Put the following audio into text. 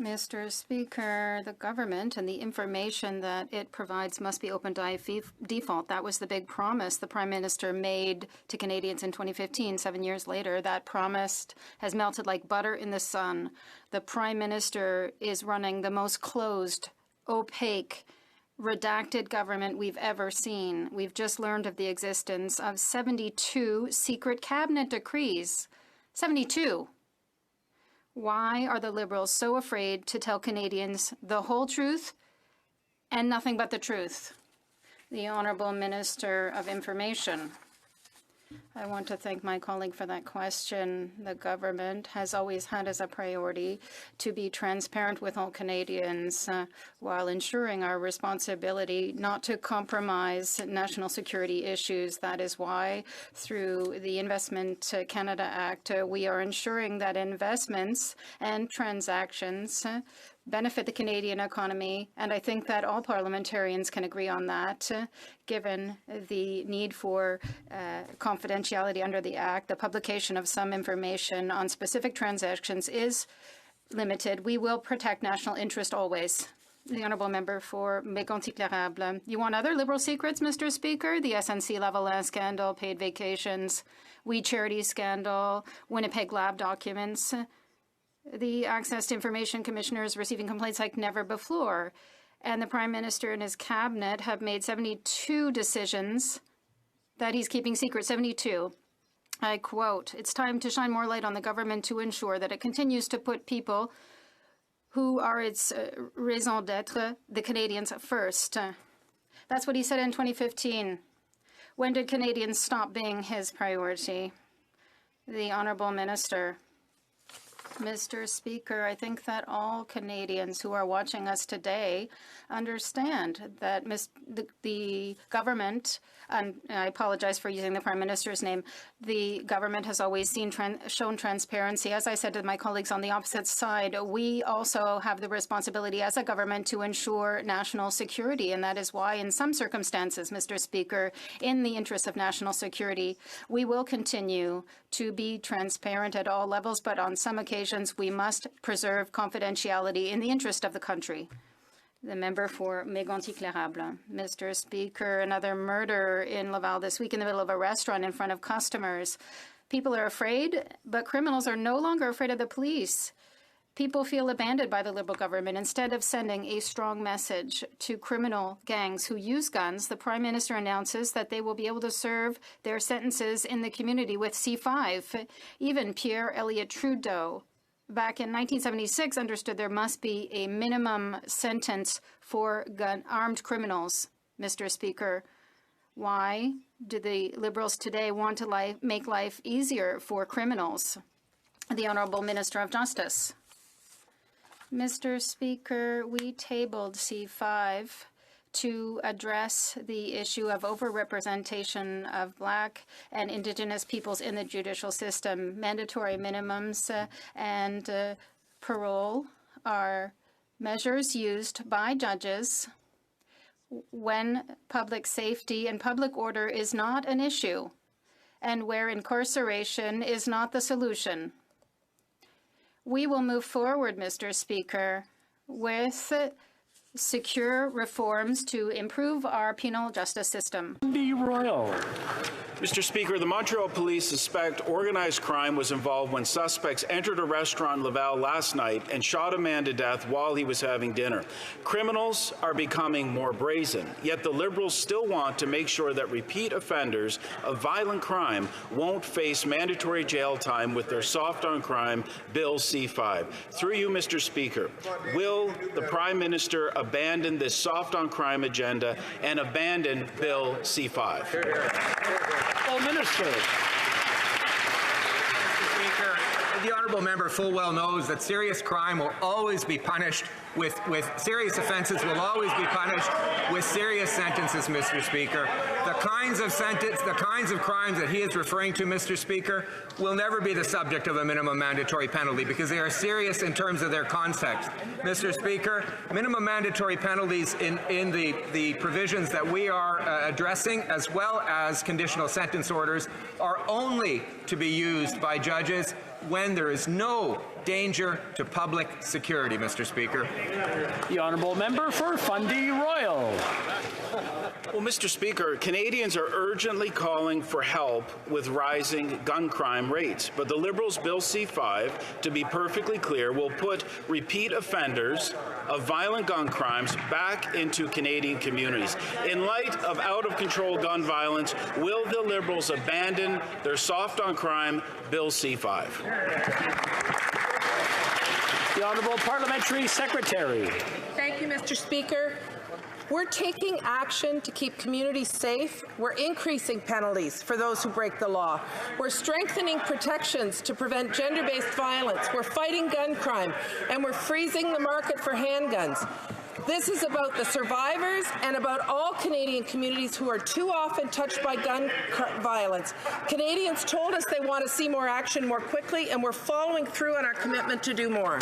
Mr. Speaker, the government and the information that it provides must be open by default. That was the big promise the Prime Minister made to Canadians in 2015. 7 years later, that promise has melted like butter in the sun. The Prime Minister is running the most closed, opaque, redacted government we've ever seen. We've just learned of the existence of 72 secret cabinet decrees. 72. Why are the Liberals so afraid to tell Canadians the whole truth and nothing but the truth? The Honourable Minister of Information. I want to thank my colleague for that question. The government has always had as a priority to be transparent with all Canadians while ensuring our responsibility not to compromise national security issues. That is why, through the Investment Canada Act, we are ensuring that investments and transactions benefit the Canadian economy, and I think that all parliamentarians can agree on that, given the need for confidentiality under the Act. The publication of some information on specific transactions is limited. We will protect national interest always. The Honourable Member for Mégontic-L'Érable. You want other Liberal secrets, Mr. Speaker? The SNC-Lavalin scandal, paid vacations, We Charity scandal, Winnipeg lab documents. The Access to Information Commissioner is receiving complaints like never before. And the Prime Minister and his cabinet have made 72 decisions that he's keeping secret. 72. I quote, "It's time to shine more light on the government to ensure that it continues to put people who are its raison d'etre, the Canadians, first." That's what he said in 2015. When did Canadians stop being his priority? The Honourable Minister. Mr. Speaker, I think that all Canadians who are watching us today understand that the government, and I apologize for using the Prime Minister's name, the government has always shown transparency. As I said to my colleagues on the opposite side, we also have the responsibility as a government to ensure national security, and that is why in some circumstances, Mr. Speaker, in the interest of national security, we will continue to be transparent at all levels, but on some occasions we must preserve confidentiality in the interest of the country. The member for Mégontic-L'Érable. Mr. Speaker, another murder in Laval this week in the middle of a restaurant in front of customers. People are afraid, but criminals are no longer afraid of the police. People feel abandoned by the Liberal government. Instead of sending a strong message to criminal gangs who use guns, the Prime Minister announces that they will be able to serve their sentences in the community with C5. Even Pierre Elliott Trudeau, back in 1976, understood there must be a minimum sentence for armed criminals. Mr. Speaker, why do the Liberals today want to make life easier for criminals? The Honourable Minister of Justice. Mr. Speaker, we tabled C5 to address the issue of overrepresentation of Black and Indigenous peoples in the judicial system. Mandatory minimums and parole are measures used by judges when public safety and public order is not an issue and where incarceration is not the solution. We will move forward, Mr. Speaker, with secure reforms to improve our penal justice system. Royal. Mr. Speaker, the Montreal police suspect organized crime was involved when suspects entered a restaurant in Laval last night and shot a man to death while he was having dinner. Criminals are becoming more brazen, yet the Liberals still want to make sure that repeat offenders of violent crime won't face mandatory jail time with their soft on crime Bill C5. Through you, Mr. Speaker, will the Prime Minister abandon this soft on crime agenda and abandon Bill C5? Well, Minister. Mr. Speaker, the honourable member full well knows that serious crime will always be punished with serious offences will always be punished with serious sentences, Mr. Speaker. The kinds of crimes that he is referring to, Mr. Speaker, will never be the subject of a minimum mandatory penalty because they are serious in terms of their context. Mr. Speaker, minimum mandatory penalties in the provisions that we are addressing, as well as conditional sentence orders, are only to be used by judges when there is no danger to public security, Mr. Speaker. The honourable member for Fundy Royal. Well, Mr. Speaker, Canadians are urgently calling for help with rising gun crime rates, but the Liberals' Bill C-5, to be perfectly clear, will put repeat offenders of violent gun crimes back into Canadian communities. In light of out-of-control gun violence, will the Liberals abandon their soft-on-crime Bill C-5? The Honourable Parliamentary Secretary. Thank you, Mr. Speaker. We're taking action to keep communities safe. We're increasing penalties for those who break the law. We're strengthening protections to prevent gender-based violence. We're fighting gun crime, and we're freezing the market for handguns. This is about the survivors and about all Canadian communities who are too often touched by gun violence. Canadians told us they want to see more action more quickly, and we're following through on our commitment to do more.